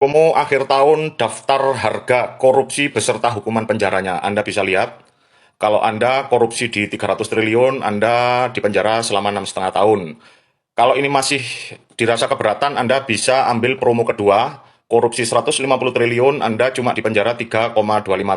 Promo akhir tahun daftar harga korupsi beserta hukuman penjaranya. Anda bisa lihat, kalau Anda korupsi di 300 triliun, Anda dipenjara selama 6,5 tahun. Kalau ini masih dirasa keberatan, Anda bisa ambil promo kedua, korupsi 150 triliun, Anda cuma dipenjara 3,25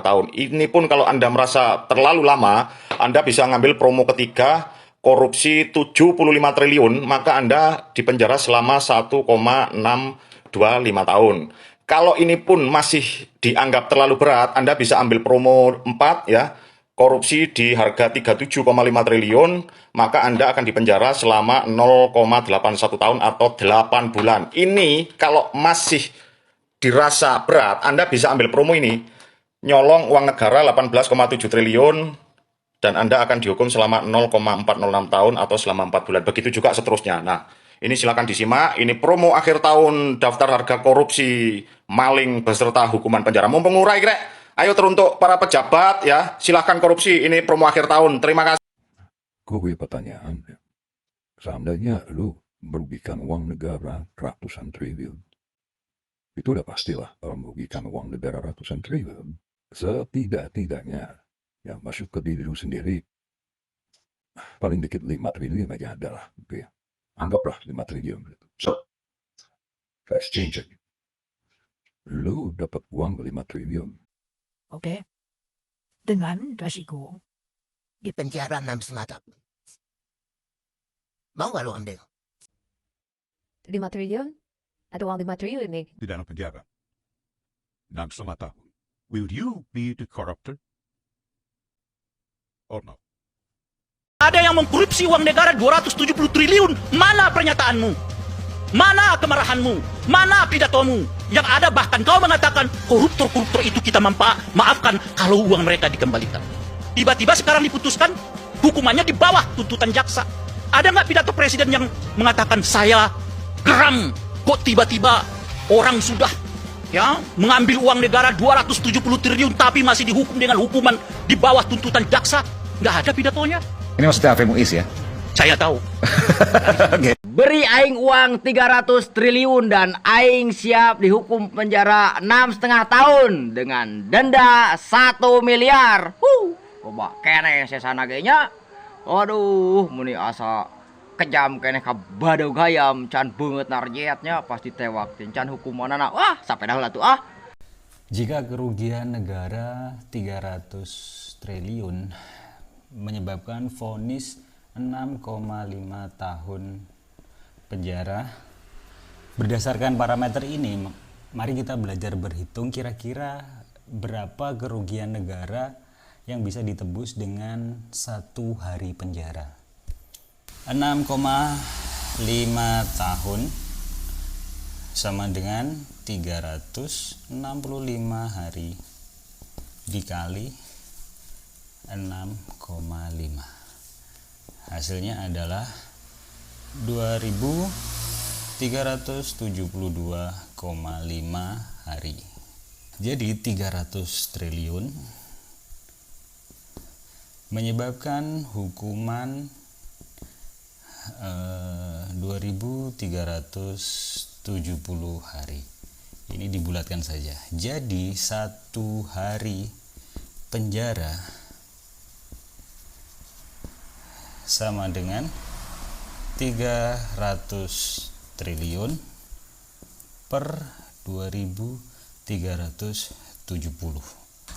tahun. Ini pun kalau Anda merasa terlalu lama, Anda bisa ngambil promo ketiga, korupsi 75 triliun, maka Anda dipenjara selama 1,625 tahun. Kalau ini pun masih dianggap terlalu berat, Anda bisa ambil promo 4 ya, korupsi di harga 37,5 triliun, maka Anda akan dipenjara selama 0,81 tahun atau 8 bulan. Ini kalau masih dirasa berat, Anda bisa ambil promo ini, nyolong uang negara 18,7 triliun, dan Anda akan dihukum selama 0,406 tahun atau selama 4 bulan. Begitu juga seterusnya. Nah, ini silakan disimak. Ini promo akhir tahun daftar harga korupsi maling beserta hukuman penjara. Mumpung ngurai, Grek. Ayo teruntuk para pejabat ya, silahkan korupsi. Ini promo akhir tahun. Terima kasih. Gue punya pertanyaan. Seandainya lu merugikan uang negara ratusan triliun, itu udah pastilah merugikan uang negara ratusan triliun. Setidak-tidaknya yang masuk ke diri lu sendiri, paling dikit 5 triliun aja adalah. Gitu ya. Anggaplah 5 triliun. Gitu. So, let's change it. Lu dapat uang 5 triliun. Oke. Dengan resiko. Di penjara 6,5 tahun. Mau gak lu ambil? 5 triliun? Ada uang 5 triliun nih. Di dalam penjara 6,5 tahun. Will you be the corruptor? Or no? Ada yang mengkorupsi uang negara 270 triliun. Mana pernyataanmu? Mana kemarahanmu? Mana pidatomu? Yang ada bahkan kau mengatakan koruptor-koruptor itu kita maafkan kalau uang mereka dikembalikan. Tiba-tiba sekarang diputuskan hukumannya di bawah tuntutan jaksa. Ada nggak pidato presiden yang mengatakan saya geram kok tiba-tiba orang sudah ya mengambil uang negara 270 triliun tapi masih dihukum dengan hukuman di bawah tuntutan jaksa? Nggak ada pidatonya. Ini maksudnya Ave Muiz ya? Saya tahu. Beri aing uang 300 triliun dan aing siap dihukum penjara 6,5 tahun dengan denda 1 miliar. Coba kene sesana ge nya. Aduh, muni asa kejam kene ka badog hayam can beungeut narjetnya pasti tewak can hukumanana. Wah, sampai dah lah tuh ah. Jika kerugian negara 300 triliun menyebabkan vonis 6,5 tahun penjara. Berdasarkan parameter ini, mari kita belajar berhitung kira-kira berapa kerugian negara yang bisa ditebus dengan 1 hari penjara. 6,5 tahun sama dengan 365 hari dikali 6,5. Hasilnya adalah 2.372,5 hari. Jadi 300 triliun menyebabkan hukuman 2.370 hari. Ini dibulatkan saja. Jadi 1 hari penjara sama dengan 300 triliun per 2.370.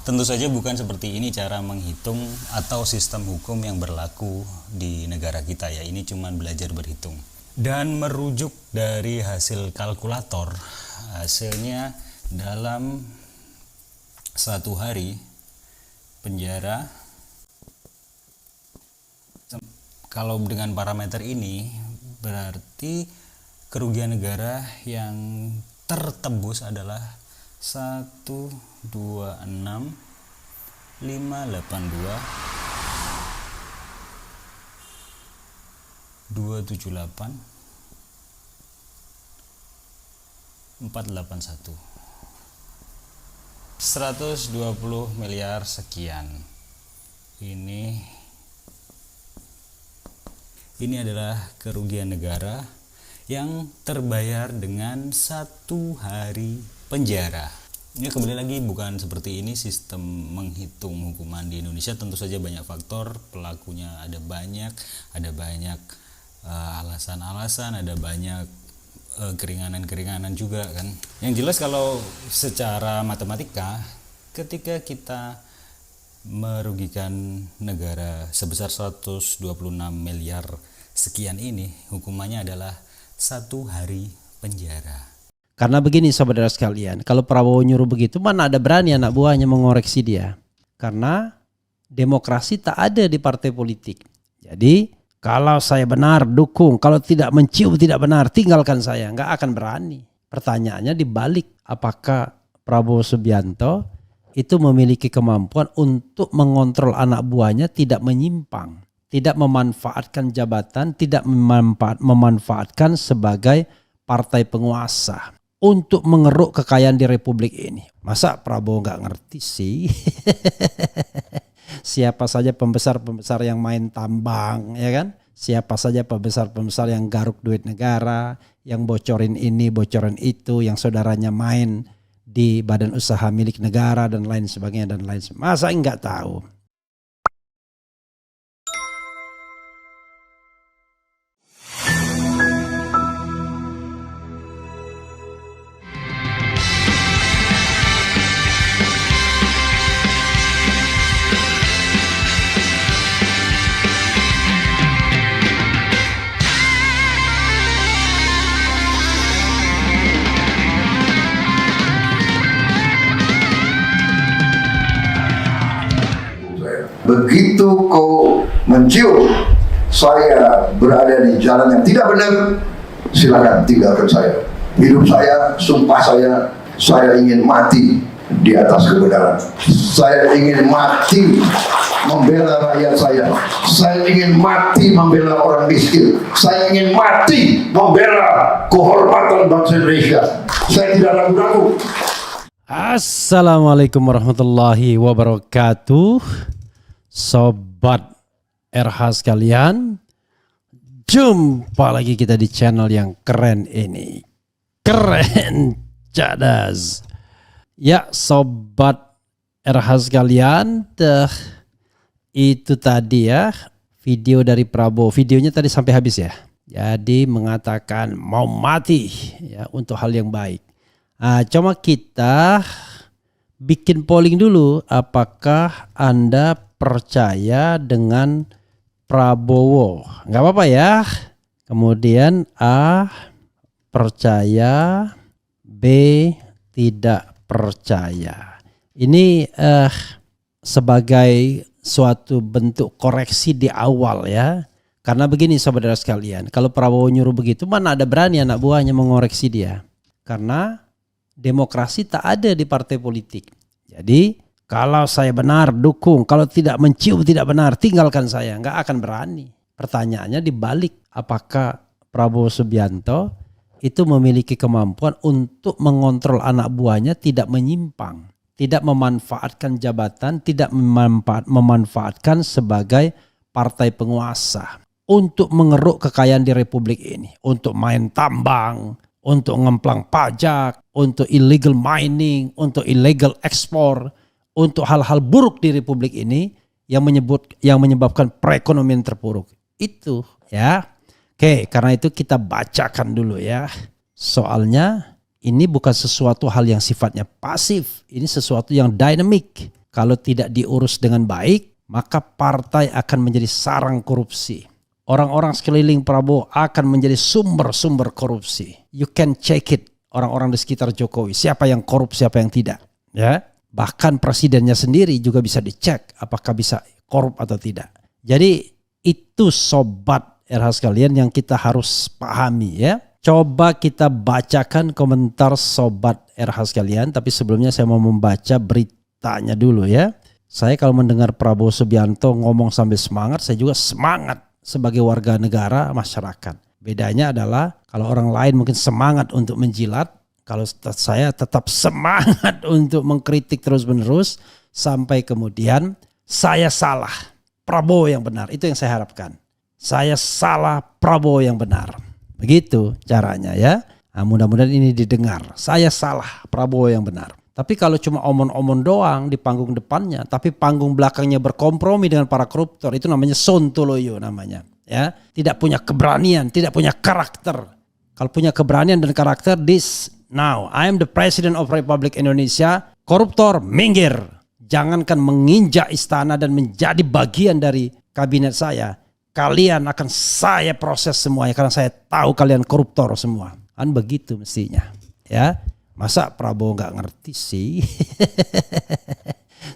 Tentu saja bukan seperti ini cara menghitung atau sistem hukum yang berlaku di negara kita ya. Ini cuma belajar berhitung. Dan merujuk dari hasil kalkulator, hasilnya dalam 1 hari penjara, kalau dengan parameter ini berarti kerugian negara yang tertebus adalah 126,582,278,481 120 miliar sekian. Ini adalah kerugian negara yang terbayar dengan 1 hari penjara. Ini kembali lagi bukan seperti ini sistem menghitung hukuman di Indonesia. Tentu saja banyak faktor, pelakunya ada banyak alasan-alasan, ada banyak keringanan-keringanan juga kan. Yang jelas kalau secara matematika, ketika kita merugikan negara sebesar 126 miliar sekian ini, hukumannya adalah 1 hari penjara. Karena begini saudara sekalian, kalau Prabowo nyuruh begitu, mana ada berani anak buahnya mengoreksi dia. Karena demokrasi tak ada di partai politik. Jadi kalau saya benar dukung, kalau tidak mencium tidak benar tinggalkan saya, nggak akan berani. Pertanyaannya dibalik, apakah Prabowo Subianto itu memiliki kemampuan untuk mengontrol anak buahnya tidak menyimpang, tidak memanfaatkan jabatan, tidak memanfaatkan sebagai partai penguasa untuk mengeruk kekayaan di republik ini. Masa Prabowo nggak ngerti sih? Siapa saja pembesar-pembesar yang main tambang, ya kan? Siapa saja pembesar-pembesar yang garuk duit negara, yang bocorin ini, bocorin itu, yang saudaranya main di badan usaha milik negara dan lain sebagainya dan lain sebagainya. Masa enggak tahu? Begitu kau mencium saya berada di jalan yang tidak benar, silakan tinggalkan saya. Hidup saya, sumpah saya ingin mati di atas kebenaran. Saya ingin mati membela rakyat saya. Saya ingin mati membela orang miskin. Saya ingin mati membela kehormatan bangsa Indonesia. Saya tidak ragu-ragu. Assalamualaikum warahmatullahi wabarakatuh. Sobat RH sekalian, jumpa lagi kita di channel yang keren ini. Keren cadas. Ya sobat RH sekalian, itu tadi ya video dari Prabowo. Videonya tadi sampai habis ya. Jadi mengatakan mau mati ya untuk hal yang baik. Cuma kita bikin polling dulu, apakah Anda percaya dengan Prabowo? Nggak apa-apa ya. Kemudian A, percaya, B, tidak percaya. Ini sebagai suatu bentuk koreksi di awal ya. Karena begini saudara sekalian, kalau Prabowo nyuruh begitu, mana ada berani anak buahnya mengoreksi dia. Karena demokrasi tak ada di partai politik. Jadi kalau saya benar dukung, kalau tidak mencium tidak benar tinggalkan saya, nggak akan berani. Pertanyaannya dibalik, apakah Prabowo Subianto itu memiliki kemampuan untuk mengontrol anak buahnya tidak menyimpang, tidak memanfaatkan jabatan, tidak memanfaatkan sebagai partai penguasa untuk mengeruk kekayaan di republik ini, untuk main tambang, untuk ngemplang pajak, untuk illegal mining, untuk illegal ekspor, untuk hal-hal buruk di republik ini yang menyebabkan perekonomian terpuruk. Itu ya. Oke, karena itu kita bacakan dulu ya. Soalnya ini bukan sesuatu hal yang sifatnya pasif. Ini sesuatu yang dinamik. Kalau tidak diurus dengan baik, maka partai akan menjadi sarang korupsi. Orang-orang sekeliling Prabowo akan menjadi sumber-sumber korupsi. You can check it. Orang-orang di sekitar Jokowi, siapa yang korup, siapa yang tidak. Ya. Bahkan presidennya sendiri juga bisa dicek apakah bisa korup atau tidak. Jadi itu sobat RH sekalian yang kita harus pahami ya. Coba kita bacakan komentar sobat RH sekalian. Tapi sebelumnya saya mau membaca beritanya dulu ya. Saya kalau mendengar Prabowo Subianto ngomong sambil semangat, saya juga semangat sebagai warga negara masyarakat. Bedanya adalah kalau orang lain mungkin semangat untuk menjilat, kalau saya tetap semangat untuk mengkritik terus-menerus sampai kemudian saya salah, Prabowo yang benar. Itu yang saya harapkan. Saya salah, Prabowo yang benar. Begitu caranya ya. Nah, mudah-mudahan ini didengar. Saya salah, Prabowo yang benar. Tapi kalau cuma omon-omon doang di panggung depannya, tapi panggung belakangnya berkompromi dengan para koruptor, itu namanya sontoloyo namanya. Ya, tidak punya keberanian, tidak punya karakter. Kalau punya keberanian dan karakter, now I am the President of Republik Indonesia. Koruptor minggir. Jangankan menginjak istana dan menjadi bagian dari kabinet saya. Kalian akan saya proses semuanya karena saya tahu kalian koruptor semua. Kan begitu mestinya. Ya, masa Prabowo nggak ngerti sih?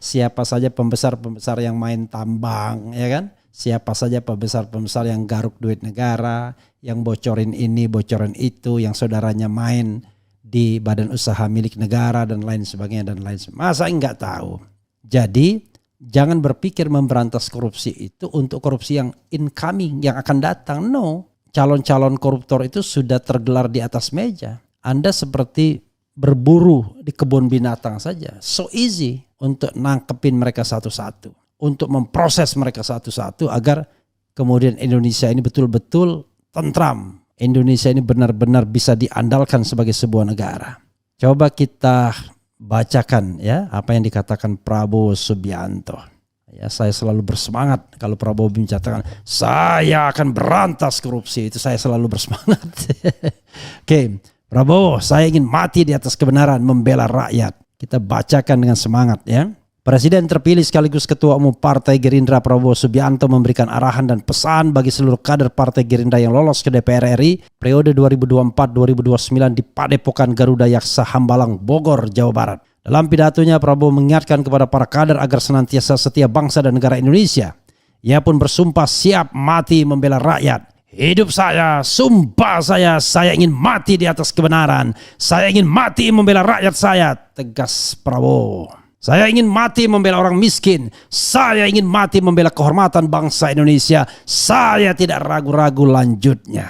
Siapa saja pembesar-pembesar yang main tambang, ya kan? Siapa saja pembesar-pembesar yang garuk duit negara, yang bocorin ini, bocorin itu, yang saudaranya main di badan usaha milik negara dan lain sebagainya dan lain sebagainya. Masa enggak tahu? Jadi jangan berpikir memberantas korupsi itu untuk korupsi yang incoming, yang akan datang. No, calon-calon koruptor itu sudah tergelar di atas meja. Anda seperti berburu di kebun binatang saja. So easy untuk nangkepin mereka satu-satu. Untuk memproses mereka satu-satu agar kemudian Indonesia ini betul-betul tentram. Indonesia ini benar-benar bisa diandalkan sebagai sebuah negara. Coba kita bacakan ya apa yang dikatakan Prabowo Subianto. Ya, saya selalu bersemangat kalau Prabowo menyatakan saya akan berantas korupsi, itu saya selalu bersemangat. Oke, Prabowo, saya ingin mati di atas kebenaran, membela rakyat. Kita bacakan dengan semangat ya. Presiden terpilih sekaligus Ketua Umum Partai Gerindra Prabowo Subianto memberikan arahan dan pesan bagi seluruh kader Partai Gerindra yang lolos ke DPR RI periode 2024-2029 di Padepokan Garuda Yaksa Hambalang, Bogor, Jawa Barat. Dalam pidatonya Prabowo mengingatkan kepada para kader agar senantiasa setia bangsa dan negara Indonesia. Ia pun bersumpah siap mati membela rakyat. Hidup saya, sumpah saya ingin mati di atas kebenaran. Saya ingin mati membela rakyat saya, tegas Prabowo. Saya ingin mati membela orang miskin. Saya ingin mati membela kehormatan bangsa Indonesia. Saya tidak ragu-ragu lanjutnya.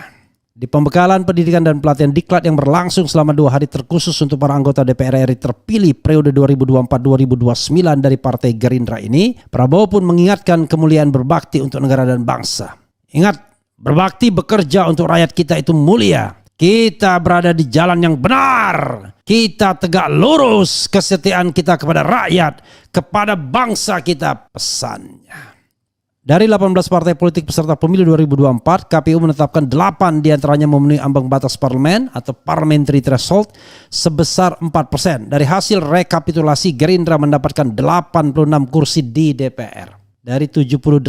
Di pembekalan pendidikan dan pelatihan diklat yang berlangsung selama 2 hari terkhusus untuk para anggota DPR RI terpilih periode 2024-2029 dari Partai Gerindra ini, Prabowo pun mengingatkan kemuliaan berbakti untuk negara dan bangsa. Ingat, berbakti bekerja untuk rakyat kita itu mulia. Kita berada di jalan yang benar. Kita tegak lurus kesetiaan kita kepada rakyat, kepada bangsa kita, pesannya. Dari 18 partai politik peserta pemilu 2024, KPU menetapkan 8 diantaranya memenuhi ambang batas parlemen atau parliamentary threshold sebesar 4%. Dari hasil rekapitulasi, Gerindra mendapatkan 86 kursi di DPR. Dari 78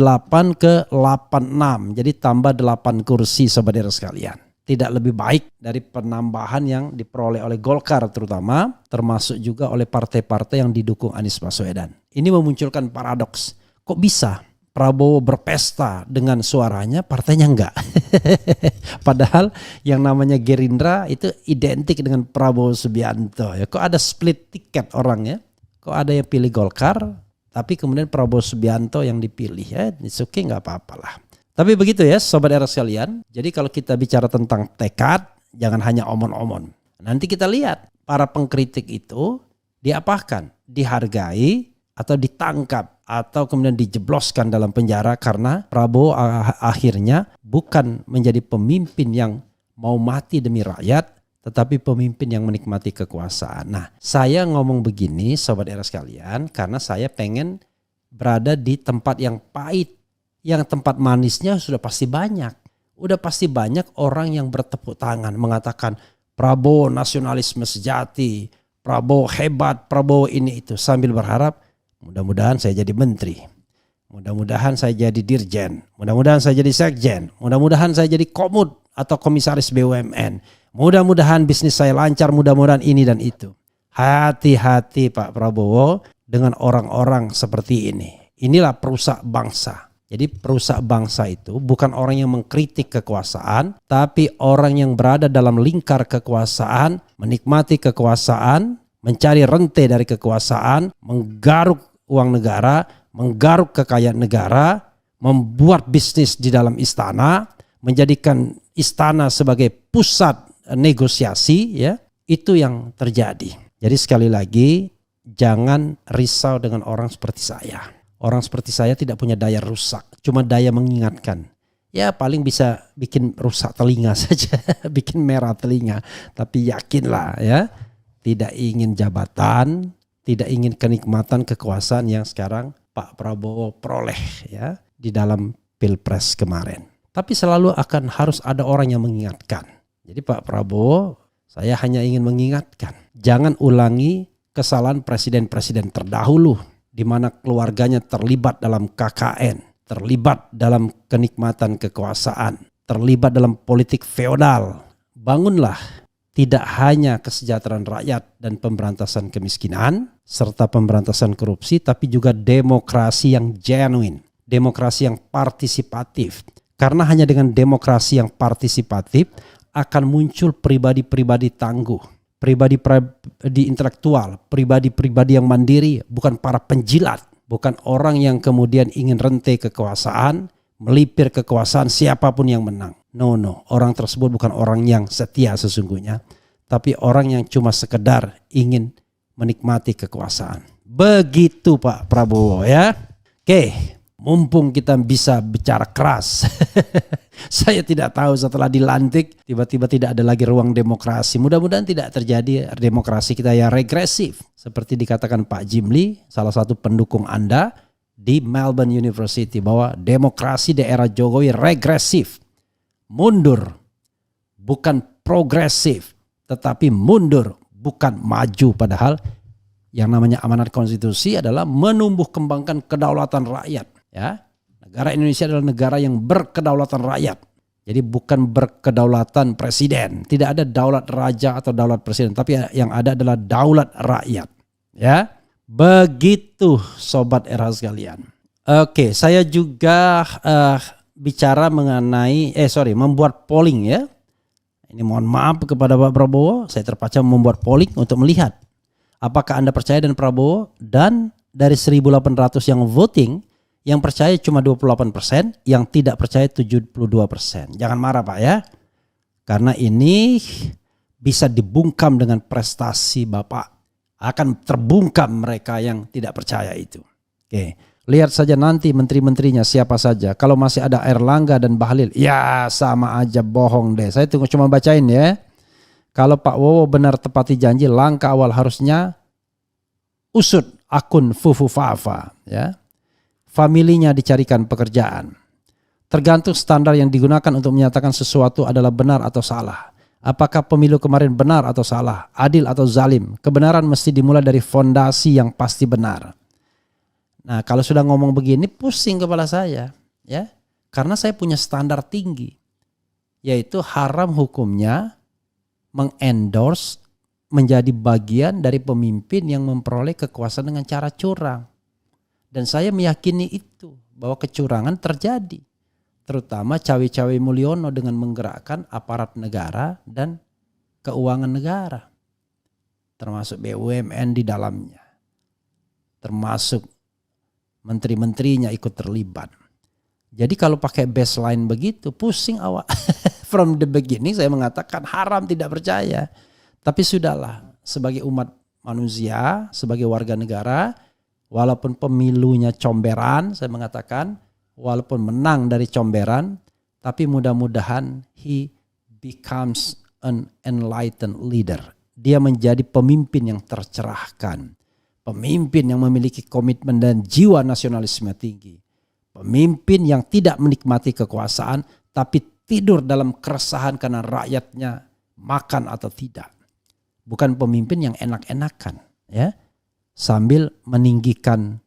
ke 86, jadi tambah 8 kursi saudara sekalian. Tidak lebih baik dari penambahan yang diperoleh oleh Golkar terutama, termasuk juga oleh partai-partai yang didukung Anies Baswedan. Ini memunculkan paradoks. Kok bisa Prabowo berpesta dengan suaranya, partainya enggak? Padahal yang namanya Gerindra itu identik dengan Prabowo Subianto. Ya, kok ada split tiket orang ya? Kok ada yang pilih Golkar, tapi kemudian Prabowo Subianto yang dipilih ya? It's okay, nggak apa-apalah. Tapi begitu ya Sobat Era sekalian. Jadi kalau kita bicara tentang tekad, jangan hanya omon-omon. Nanti kita lihat para pengkritik itu diapakan? Dihargai atau ditangkap atau kemudian dijebloskan dalam penjara karena Prabowo akhirnya bukan menjadi pemimpin yang mau mati demi rakyat, tetapi pemimpin yang menikmati kekuasaan. Nah, saya ngomong begini Sobat Era sekalian karena saya pengen berada di tempat yang pahit. Yang tempat manisnya sudah pasti banyak. Udah pasti banyak orang yang bertepuk tangan mengatakan Prabowo nasionalisme sejati, Prabowo hebat, Prabowo ini itu. Sambil berharap mudah-mudahan saya jadi menteri, mudah-mudahan saya jadi dirjen, mudah-mudahan saya jadi sekjen, mudah-mudahan saya jadi komut atau komisaris BUMN, mudah-mudahan bisnis saya lancar, mudah-mudahan ini dan itu. Hati-hati Pak Prabowo dengan orang-orang seperti ini. Inilah perusak bangsa. Jadi perusak bangsa itu bukan orang yang mengkritik kekuasaan, tapi orang yang berada dalam lingkar kekuasaan, menikmati kekuasaan, mencari rente dari kekuasaan, menggaruk uang negara, menggaruk kekayaan negara, membuat bisnis di dalam istana, menjadikan istana sebagai pusat negosiasi, ya, itu yang terjadi. Jadi sekali lagi, jangan risau dengan orang seperti saya. Orang seperti saya tidak punya daya rusak, cuma daya mengingatkan. ya paling bisa bikin rusak telinga saja, bikin merah telinga. Tapi yakinlah ya, tidak ingin jabatan, tidak ingin kenikmatan kekuasaan yang sekarang Pak Prabowo peroleh ya di dalam Pilpres kemarin. Tapi selalu akan harus ada orang yang mengingatkan. Jadi Pak Prabowo, saya hanya ingin mengingatkan, jangan ulangi kesalahan presiden-presiden terdahulu di mana keluarganya terlibat dalam KKN, terlibat dalam kenikmatan kekuasaan, terlibat dalam politik feodal. Bangunlah tidak hanya kesejahteraan rakyat dan pemberantasan kemiskinan serta pemberantasan korupsi, tapi juga demokrasi yang genuine, demokrasi yang partisipatif. Karena hanya dengan demokrasi yang partisipatif akan muncul pribadi-pribadi tangguh, pribadi-pribadi intelektual, pribadi-pribadi yang mandiri, bukan para penjilat, bukan orang yang kemudian ingin rente kekuasaan, melipir kekuasaan siapapun yang menang. No, orang tersebut bukan orang yang setia sesungguhnya, tapi orang yang cuma sekedar ingin menikmati kekuasaan. Begitu Pak Prabowo ya. Oke, mumpung kita bisa bicara keras. Saya tidak tahu setelah dilantik tiba-tiba tidak ada lagi ruang demokrasi. Mudah-mudahan tidak terjadi demokrasi kita yang regresif. Seperti dikatakan Pak Jim Lee, salah satu pendukung Anda di Melbourne University, bahwa demokrasi di era Jokowi regresif. Mundur, bukan progresif, tetapi mundur, bukan maju. Padahal yang namanya amanat konstitusi adalah menumbuh kembangkan kedaulatan rakyat. Ya, negara Indonesia adalah negara yang berkedaulatan rakyat. Jadi bukan berkedaulatan presiden. Tidak ada daulat raja atau daulat presiden, tapi yang ada adalah daulat rakyat. Ya, begitu sobat era sekalian. Oke, saya juga bicara mengenai membuat polling ya. Ini mohon maaf kepada Pak Prabowo, saya terpaksa membuat polling untuk melihat apakah Anda percaya dengan Prabowo, dan dari 1.800 yang voting, yang percaya cuma 28%, yang tidak percaya 72%. Jangan marah Pak ya. Karena ini bisa dibungkam dengan prestasi Bapak. Akan terbungkam mereka yang tidak percaya itu. Oke, lihat saja nanti menteri-menterinya siapa saja. Kalau masih ada Erlangga dan Bahlil, ya sama aja bohong deh. Saya tunggu cuma bacain ya. Kalau Pak Wowo benar tepati janji, langkah awal harusnya usut akun Fufu Fafa ya. Familinya dicarikan pekerjaan. Tergantung standar yang digunakan untuk menyatakan sesuatu adalah benar atau salah. Apakah pemilu kemarin benar atau salah, adil atau zalim? Kebenaran mesti dimulai dari fondasi yang pasti benar. Nah, kalau sudah ngomong begini pusing kepala saya, ya. Karena saya punya standar tinggi, yaitu haram hukumnya mengendorse menjadi bagian dari pemimpin yang memperoleh kekuasaan dengan cara curang. Dan saya meyakini itu, bahwa kecurangan terjadi. Terutama cawe-cawe Mulyono dengan menggerakkan aparat negara dan keuangan negara. Termasuk BUMN di dalamnya. Termasuk menteri-menterinya ikut terlibat. Jadi kalau pakai baseline begitu, pusing awak. From the beginning saya mengatakan haram, tidak percaya. Tapi sudahlah, sebagai umat manusia, sebagai warga negara, walaupun pemilunya comberan, saya mengatakan, walaupun menang dari comberan, tapi mudah-mudahan he becomes an enlightened leader. Dia menjadi pemimpin yang tercerahkan. Pemimpin yang memiliki komitmen dan jiwa nasionalisme tinggi. Pemimpin yang tidak menikmati kekuasaan, tapi tidur dalam keresahan karena rakyatnya makan atau tidak. Bukan pemimpin yang enak-enakan, ya. Sambil meninggikan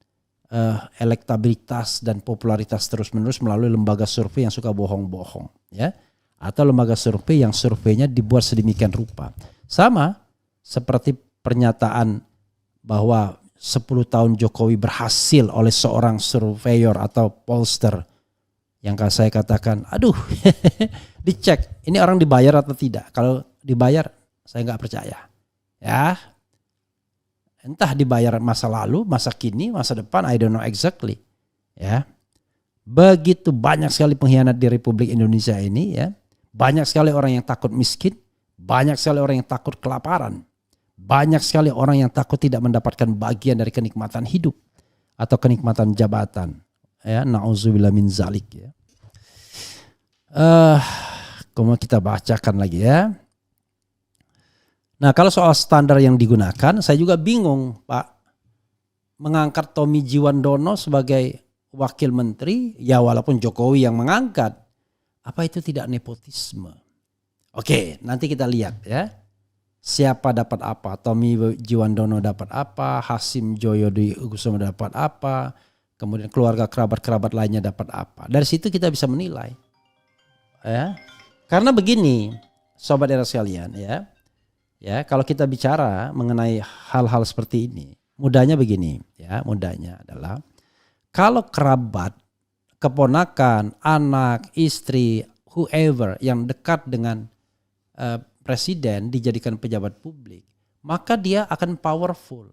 elektabilitas dan popularitas terus-menerus melalui lembaga survei yang suka bohong-bohong, ya, atau lembaga survei yang surveinya dibuat sedemikian rupa. Sama seperti pernyataan bahwa 10 tahun Jokowi berhasil oleh seorang surveyor atau pollster yang saya katakan, aduh, dicek ini orang dibayar atau tidak. Kalau dibayar saya nggak percaya, ya. Entah dibayar masa lalu, masa kini, masa depan, I don't know exactly. Ya, begitu banyak sekali pengkhianat di Republik Indonesia ini. Ya, banyak sekali orang yang takut miskin, banyak sekali orang yang takut kelaparan, banyak sekali orang yang takut tidak mendapatkan bagian dari kenikmatan hidup atau kenikmatan jabatan. Ya, na'udzubillah min zalik. Ya. Kemudian kita bacakan lagi ya. Nah, kalau soal standar yang digunakan, saya juga bingung, Pak. Mengangkat Tommy Jiwandono sebagai wakil menteri, ya walaupun Jokowi yang mengangkat, apa itu tidak nepotisme? Oke, nanti kita lihat ya. Siapa dapat apa? Tommy Jiwandono dapat apa? Hasim Joyokusumo dapat apa? Kemudian keluarga kerabat-kerabat lainnya dapat apa? Dari situ kita bisa menilai. Ya. Karena begini, sobat era sekalian ya. Ya, kalau kita bicara mengenai hal-hal seperti ini, mudahnya begini ya, mudahnya adalah kalau kerabat, keponakan, anak, istri, whoever yang dekat dengan presiden dijadikan pejabat publik, maka dia akan powerful.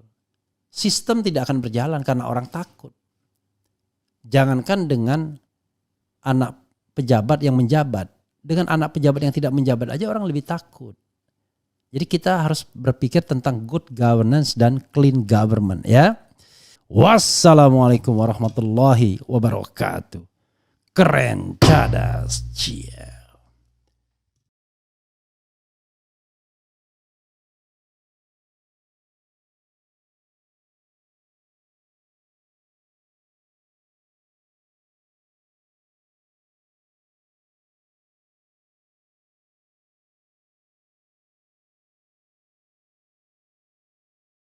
Sistem tidak akan berjalan karena orang takut. Jangankan dengan anak pejabat yang menjabat, dengan anak pejabat yang tidak menjabat aja orang lebih takut. Jadi kita harus berpikir tentang good governance dan clean government ya. Wassalamualaikum warahmatullahi wabarakatuh. Keren, cadas, cia.